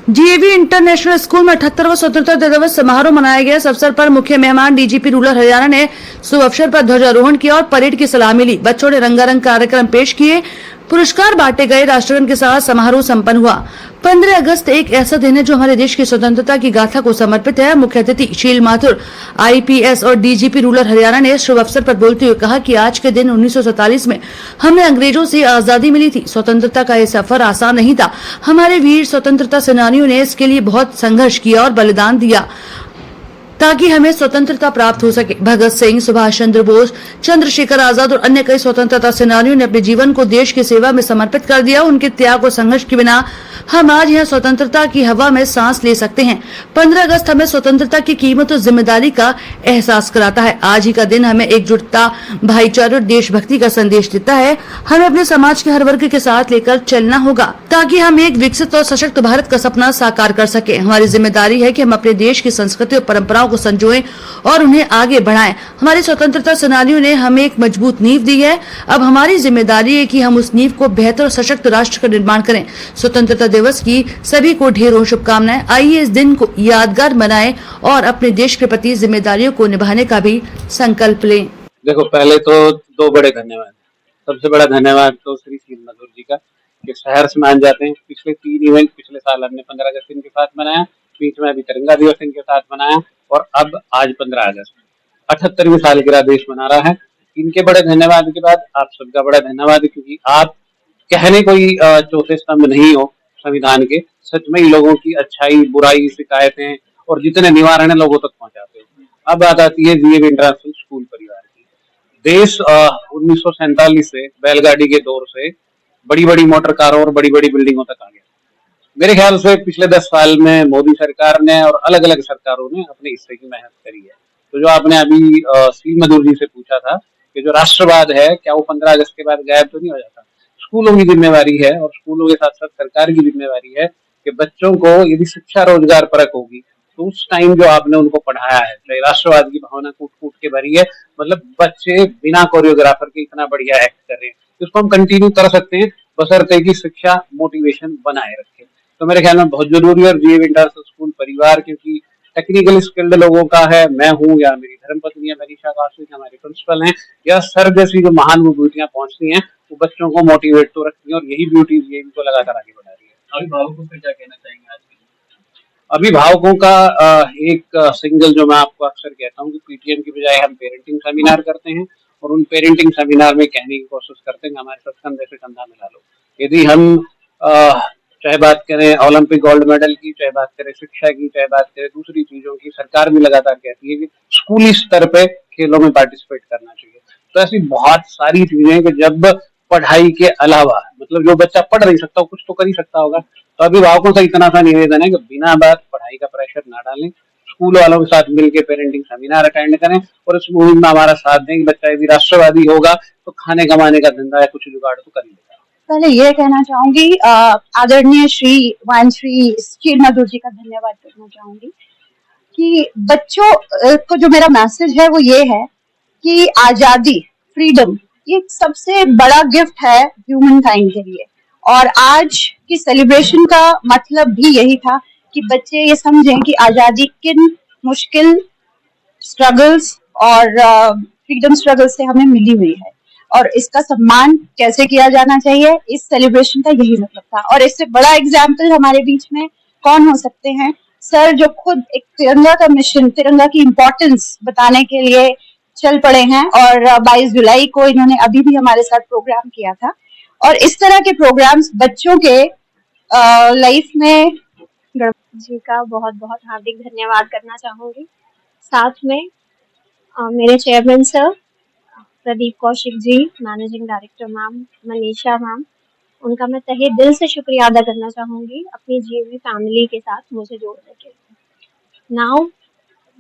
DAV international school में 78वां स्वतंत्रता दिवस समारोह मनाया गया। इस अवसर पर मुख्य मेहमान डीजीपी रूरल हरियाणा ने शुभ अवसर पर ध्वजारोहण किया और परेड की सलामी ली। बच्चों ने रंगारंग कार्यक्रम पेश किए, पुरस्कार बांटे गए, राष्ट्रगान के साथ समारोह संपन्न हुआ। 15 अगस्त एक ऐसा दिन है जो हमारे देश की स्वतंत्रता की गाथा को समर्पित है। मुख्य अतिथि शील माथुर आईपीएस और डीजीपी रूरल हरियाणा ने शुभ अवसर पर बोलते हुए कहा कि आज के दिन 1947 में हमें अंग्रेजों से आजादी मिली थी। स्वतंत्रता का यह सफर आसान नहीं था। हमारे वीर स्वतंत्रता सेनानियों ने इसके लिए बहुत संघर्ष किया और बलिदान दिया ताकि हमें स्वतंत्रता प्राप्त हो सके। भगत सिंह, सुभाष चंद्र बोस, चंद्रशेखर आजाद और अन्य कई स्वतंत्रता सेनानियों ने अपने जीवन को देश की सेवा में समर्पित कर दिया। उनके त्याग और संघर्ष के बिना हम आज यह स्वतंत्रता की हवा में सांस ले सकते हैं। 15 अगस्त हमें स्वतंत्रता की कीमत और जिम्मेदारी का एहसास कराता है। आज ही का दिन हमें एकजुटता, भाईचारे और देशभक्ति का संदेश देता है। हमें अपने समाज के हर वर्ग के साथ लेकर चलना होगा ताकि हम एक विकसित और सशक्त भारत का सपना साकार कर सके। हमारी जिम्मेदारी है कि हम अपने देश की संस्कृति और परंपराओं को संजोएं और उन्हें आगे बढ़ाएं। हमारे स्वतंत्रता सेनानियों ने हमें एक मजबूत नींव दी है। अब हमारी जिम्मेदारी है कि हम उस नींव को बेहतर और सशक्त राष्ट्र का निर्माण करें। स्वतंत्रता दिवस की सभी को ढेरों शुभकामनाएं। आइए इस दिन को यादगार बनाएं और अपने देश के प्रति जिम्मेदारियों को निभाने का भी संकल्प लें। देखो, पहले तो दो बड़े धन्यवाद। सबसे बड़ा धन्यवाद तो श्री शील माथुर जी का, कि शहर से मान जाते हैं। पिछले 3 इवेंट पिछले साल हमने 15 अगस्त इनके साथ मनाया, बीच में अभी तिरंगा दिवस इनके साथ मनाया और अब आज 15 अगस्त 78वीं सालगिरह देश मना रहा है। इनके बड़े धन्यवाद के बाद आप सबका बड़ा धन्यवाद, क्योंकि आप कहने कोई चौथे स्तंभ नहीं हो संविधान के। सच में ही लोगों की अच्छाई, बुराई, शिकायतें और जितने निवारण है लोगों तक पहुंचाते हो। अब बात आती है डीएवी इंटरनेशनल स्कूल परिवार की। देश 1947 से बैलगाड़ी के दौर से बड़ी बड़ी मोटर कारों और बड़ी बड़ी बिल्डिंगों तक आ गया। मेरे ख्याल से पिछले 10 साल में मोदी सरकार ने और अलग अलग सरकारों ने अपने हिस्से की मेहनत करी है। तो जो आपने अभी शील माथुर जी से पूछा था कि जो राष्ट्रवाद है, क्या वो 15 अगस्त के बाद गायब तो नहीं हो जाता? स्कूलों की जिम्मेवारी है और स्कूलों के साथ साथ सरकार की जिम्मेवारी है कि बच्चों को यदि शिक्षा रोजगार परक होगी तो उस टाइम जो आपने उनको पढ़ाया है, चाहे राष्ट्रवाद की भावना कूट कूट के भरी है, मतलब बच्चे बिना कोरियोग्राफर के इतना बढ़िया एक्ट कर रहे हैं, इसको हम कंटिन्यू कर सकते हैं बशर्ते की शिक्षा मोटिवेशन बनाए रखे। तो मेरे ख्याल में बहुत जरूरी है। और डीएवी इंटरनेशनल स्कूल परिवार क्योंकि टेक्निकली स्किल्ड लोगों का है, मैं हूँ या मेरी धर्मपत्नी है मनीषा काशी, हमारे प्रिंसिपल हैं, या सर जैसी जो महान विभूतियां पहुंचती हैं वो बच्चों को मोटिवेट तो रखती हैं और यही ब्यूटी डीएवी को लगातार आगे बढ़ा रही है। अभिभावकों को क्या कहना चाहेंगे आज के? अभिभावकों का एक सिंगल जो मैं आपको अक्सर कहता हूँ कि पीटीएम की बजाय हम पेरेंटिंग सेमिनार करते हैं और उन पेरेंटिंग सेमिनार में कहने की कोशिश करते हैं कि हमारे साथ कंधे से कंधा मिला लो। यदि हम चाहे बात करें ओलंपिक गोल्ड मेडल की, चाहे बात करें शिक्षा की, चाहे बात करें दूसरी चीजों की, सरकार भी लगातार कहती है कि स्कूली स्तर पे खेलों में पार्टिसिपेट करना चाहिए। तो ऐसी बहुत सारी चीजें कि जब पढ़ाई के अलावा, मतलब जो बच्चा पढ़ नहीं सकता कुछ तो कर ही सकता होगा। तो अभिभावकों से इतना सा निवेदन है कि बिना बात पढ़ाई का प्रेशर ना डालें, स्कूल वालों के साथ मिलकर पेरेंटिंग सेमिनार अटेंड करें और इस मुहिम में हमारा साथ दें कि बच्चा यदि राष्ट्रवादी होगा तो खाने कमाने का धंधा या कुछ जुगाड़ तो कर ही लेगा। पहले ये कहना चाहूंगी, आदरणीय श्री शील माथुर जी का धन्यवाद करना चाहूंगी कि बच्चों को जो मेरा मैसेज है वो ये है कि आजादी, फ्रीडम, ये सबसे बड़ा गिफ्ट है ह्यूमन काइंड के लिए। और आज की सेलिब्रेशन का मतलब भी यही था कि बच्चे ये समझें कि आजादी किन मुश्किल स्ट्रगल्स और फ्रीडम स्ट्रगल से हमें मिली हुई है और इसका सम्मान कैसे किया जाना चाहिए। इस सेलिब्रेशन का यही मतलब था। और इससे बड़ा एग्जाम्पल हमारे बीच में कौन हो सकते हैं? सर जो खुद एक तिरंगा का मिशन, तिरंगा की इम्पोर्टेंस बताने के लिए चल पड़े हैं और 22 जुलाई को इन्होंने अभी भी हमारे साथ प्रोग्राम किया था। और इस तरह के प्रोग्राम्स बच्चों के लाइफ में जी का बहुत बहुत हार्दिक धन्यवाद करना चाहूंगी। साथ में मेरे chairman sir Pradeep Kaushik ji, managing director ma'am Manisha ma'am, उनका मैं तहे दिल से शुक्रिया अदा करना चाहूंगी अपनी जीवी फैमिली के साथ मुझे जोड़ने के लिए। नाउ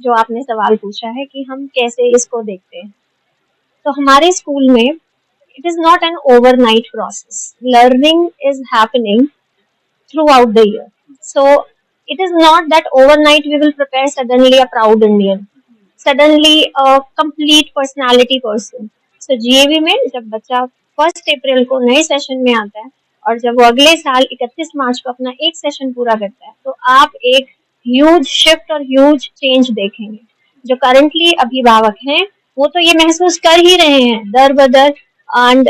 जो आपने सवाल पूछा है कि हम कैसे इसको देखते हैं, तो हमारे स्कूल में it is not an overnight process. Learning is happening through out the year, so it is not that overnight we will prepare suddenly a proud Indian, suddenly a complete personality person. So GAV में जब बच्चा 1 अप्रैल को नए session में आता है और जब वो अगले साल 31 मार्च को अपना एक सेशन पूरा करता है तो आप एक ह्यूज शिफ्ट और ह्यूज चेंज देखेंगे। जो करंटली अभिभावक हैं वो तो ये महसूस कर ही रहे हैं दर बदर, एंड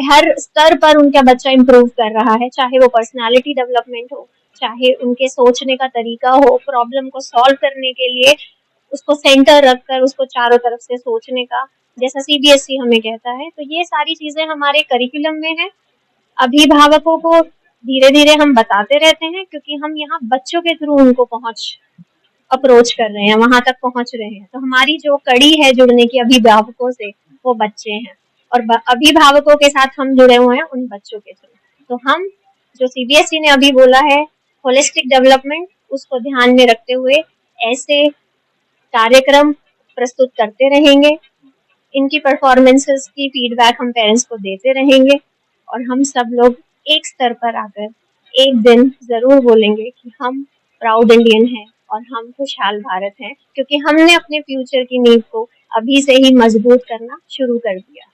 हर स्तर पर उनका बच्चा इम्प्रूव कर रहा है, चाहे वो पर्सनालिटी डेवलपमेंट हो, चाहे उनके सोचने का तरीका हो, प्रॉब्लम को सॉल्व करने के लिए उसको सेंटर रखकर उसको चारों तरफ से सोचने का, जैसा सीबीएसई हमें कहता है। तो ये सारी चीजें हमारे करिकुलम में है। अभिभावकों को धीरे धीरे हम बताते रहते हैं क्योंकि हम यहाँ बच्चों के थ्रू उनको अप्रोच कर रहे हैं, वहां तक पहुंच रहे हैं। तो हमारी जो कड़ी है जुड़ने की अभिभावकों से वो बच्चे हैं, और अभिभावकों के साथ हम जुड़े हुए हैं उन बच्चों के थ्रू। तो हम जो सीबीएसई ने अभी बोला है होलिस्टिक डेवलपमेंट, उसको ध्यान में रखते हुए ऐसे कार्यक्रम प्रस्तुत करते रहेंगे। इनकी परफॉर्मेंसेस की फीडबैक हम पेरेंट्स को देते रहेंगे, और हम सब लोग एक स्तर पर आकर एक दिन जरूर बोलेंगे कि हम प्राउड इंडियन हैं और हम खुशहाल भारत हैं, क्योंकि हमने अपने फ्यूचर की नींव को अभी से ही मजबूत करना शुरू कर दिया।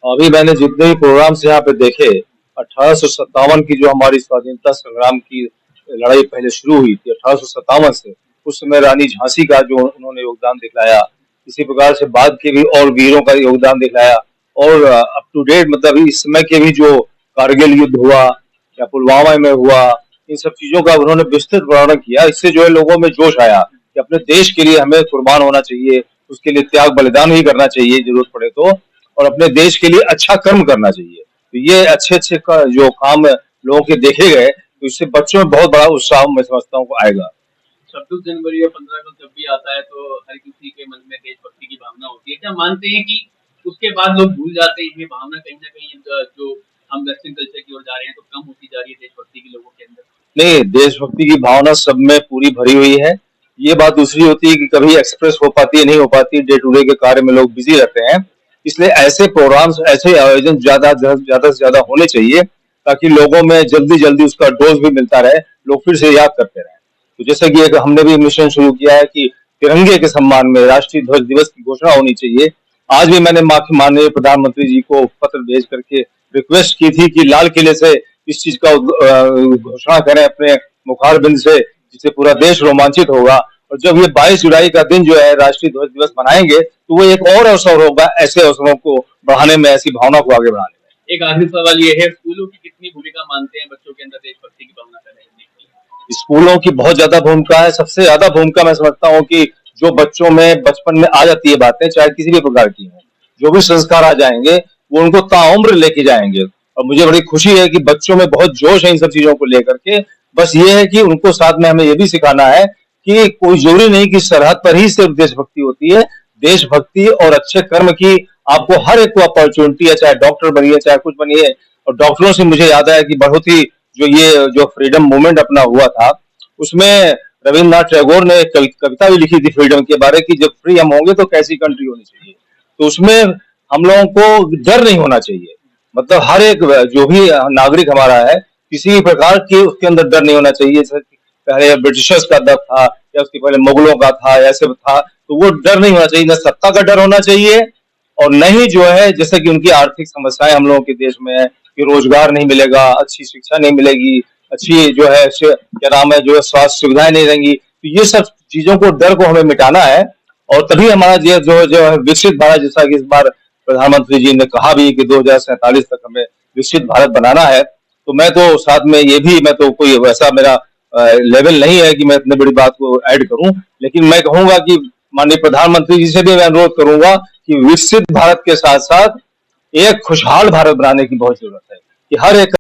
अभी मैंने जितने भी प्रोग्राम्स यहाँ पे देखे, 1857 की जो हमारी स्वाधीनता संग्राम की लड़ाई पहले शुरू हुई थी 1857 से, उस समय रानी झांसी का जो उन्होंने योगदान दिखलाया, इसी प्रकार से बाद के भी और वीरों का योगदान दिखलाया, और अप टू डेट मतलब इस समय के भी जो कारगिल युद्ध हुआ या पुलवामा में हुआ, इन सब चीजों का उन्होंने विस्तृत वर्णन किया। इससे जो है लोगों में जोश आया कि अपने देश के लिए हमें कुर्बान होना चाहिए, उसके लिए त्याग बलिदान ही करना चाहिए जरूरत पड़े तो, और अपने देश के लिए अच्छा कर्म करना चाहिए। तो ये अच्छे जो काम लोगों के देखे गए, तो इससे बच्चों में बहुत बड़ा उत्साह मैं समझता हूँ आएगा। 26 जनवरी और 15 अगस्त जब भी आता है तो हर किसी के मन में देशभक्ति की भावना होती है। क्या मानते हैं कि उसके बाद लोग भूल जाते हैं ये भावना, कहीं ना कहीं जो हम वेस्टर्न कल्चर की ओर जा रहे हैं तो कम होती जा रही है देशभक्ति की लोगों के अंदर? नहीं, देशभक्ति की भावना सब में पूरी भरी हुई है। ये बात दूसरी होती है कि कभी एक्सप्रेस हो पाती है, नहीं हो पाती, डे टू डे के कार्य में लोग बिजी रहते हैं। इसलिए ऐसे प्रोग्राम्स, ऐसे आयोजन ज्यादा से ज्यादा होने चाहिए ताकि लोगों में जल्दी उसका डोज भी मिलता रहे, लोग फिर से याद करते रहे। तो जैसे कि एक हमने भी मिशन शुरू किया है कि तिरंगे के सम्मान में राष्ट्रीय ध्वज दिवस की घोषणा होनी चाहिए। आज भी मैंने माननीय प्रधानमंत्री जी को पत्र भेज करके रिक्वेस्ट की थी कि लाल किले से इस चीज का घोषणा करें अपने मुखारबिंद से, जिससे पूरा देश रोमांचित होगा। और जब ये 22 जुलाई का दिन जो है राष्ट्रीय ध्वज दिवस मनाएंगे तो वो एक और अवसर होगा ऐसे अवसरों को बढ़ाने में, ऐसी भावना को आगे बढ़ाने में। एक आखिरी सवाल ये है, स्कूलों की कितनी भूमिका मानते हैं बच्चों के अंदर देशभक्ति की भावना पैदा करने की? स्कूलों की बहुत ज्यादा भूमिका है। सबसे ज्यादा भूमिका मैं समझता हूँ कि जो बच्चों में बचपन में आ जाती है बातें, चाहे किसी भी प्रकार की हो, जो भी संस्कार आ जाएंगे वो उनको ताउम्र लेके जाएंगे। और मुझे बड़ी खुशी है कि बच्चों में बहुत जोश है इन सब चीजों को लेकर के। बस ये है कि उनको साथ में हमें ये भी सिखाना है कि कोई जरूरी नहीं कि सरहद पर ही सिर्फ देशभक्ति होती है। देशभक्ति और अच्छे कर्म की आपको हर एक को अपॉर्चुनिटी है, चाहे डॉक्टर बनिए चाहे कुछ बनिए। और डॉक्टरों से मुझे याद आया कि बहुत ही जो फ्रीडम मूवमेंट अपना हुआ था, उसमें रविन्द्रनाथ टैगोर ने एक कविता भी लिखी थी फ्रीडम के बारे की, जब फ्री हम होंगे तो कैसी कंट्री होनी चाहिए। तो उसमें हम लोगों को डर नहीं होना चाहिए, मतलब हर एक जो भी नागरिक हमारा है किसी भी प्रकार के उसके अंदर डर नहीं होना चाहिए। पहले ब्रिटिशर्स का डर था या उसके पहले मुगलों का था, ऐसे था, तो वो डर नहीं होना चाहिए। न सत्ता का डर होना चाहिए और न ही जो है जैसे कि उनकी आर्थिक समस्याएं हम लोगों के देश में है कि रोजगार नहीं मिलेगा, अच्छी शिक्षा नहीं मिलेगी, अच्छी जो है क्या नाम है जो स्वास्थ्य सुविधाएं नहीं रहेंगी। तो ये सब चीजों को, डर को हमें मिटाना है, और तभी हमारा जो है विकसित भारत, जैसा कि इस बार प्रधानमंत्री जी ने कहा भी कि 2047 तक हमें विकसित भारत बनाना है। तो मैं तो साथ में ये भी, मैं तो कोई वैसा मेरा लेवल नहीं है कि मैं इतनी बड़ी बात को ऐड करूं, लेकिन मैं कहूंगा कि माननीय प्रधानमंत्री जी से भी मैं अनुरोध करूंगा कि विकसित भारत के साथ साथ एक खुशहाल भारत बनाने की बहुत जरूरत है कि हर एक